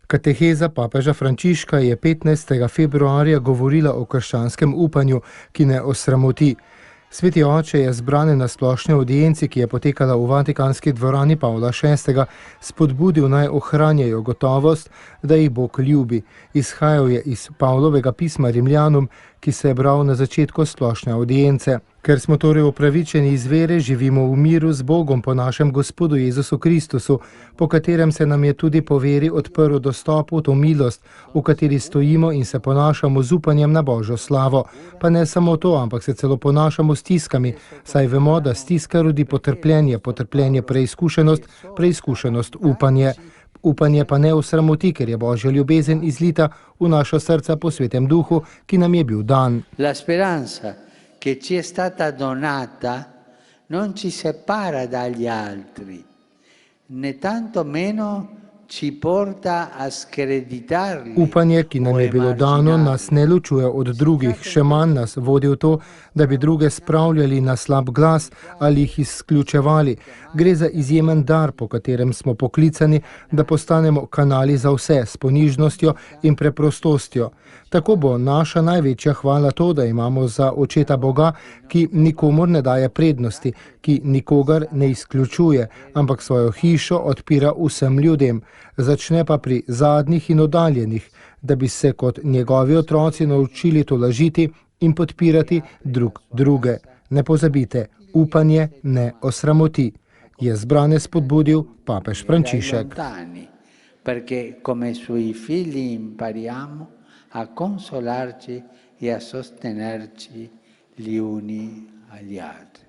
Kateheza papeža Frančiška je 15. februarja govorila o krščanskem upanju, ki ne osramoti. Sveti oče je zbrane na splošni audienci, ki je potekala v Vatikanski dvorani Pavla VI., spodbudil naj ohranjajo gotovost, da jih Bog ljubi. Izhajal je iz Pavlovega pisma Rimljanom, ki se je bral na začetku splošne audience. Ker smo torej upravičeni iz vere, živimo v miru z Bogom po našem Gospodu Jezusu Kristusu, po katerem se nam je tudi po veri odprl dostop v to milost, v kateri stojimo in se ponašamo z upanjem na Božjo slavo. Pa ne samo to, ampak se celo ponašamo s stiskami, saj vemo, da stiska rodi potrpljenje, potrpljenje preizkušenost, preizkušenost upanje. Upanje pa ne osramoti, ker je Božja ljubezen izlita v naša srca po Svetem Duhu, ki nam je bil dan. La speranza che ci è stata donata non ci separa dagli altri, né tanto meno ci porta a screditarli. Upanje, ki nam je bilo dano, nas ne ločuje od drugih, še manj nas vodi v to, da bi druge spravljali na slab glas ali jih izključevali. Gre za izjemen dar, po katerem smo poklicani, da postanemo kanali za vse s ponižnostjo in preprostostjo. Tako bo naša največja hvala to, da imamo za očeta Boga, ki nikomur ne daje prednosti, ki nikogar ne izključuje, ampak svojo hišo odpira vsem ljudem. Začne pa pri zadnjih in oddaljenih, da bi se kot njegovi otroci naučili tolažiti in podpirati drug druge. Ne pozabite, upanje ne osramoti, je zbrane spodbudil papež Frančišek. Perché come suoi figli impariamo a consolarci e a sostenerci gli uni agli altri.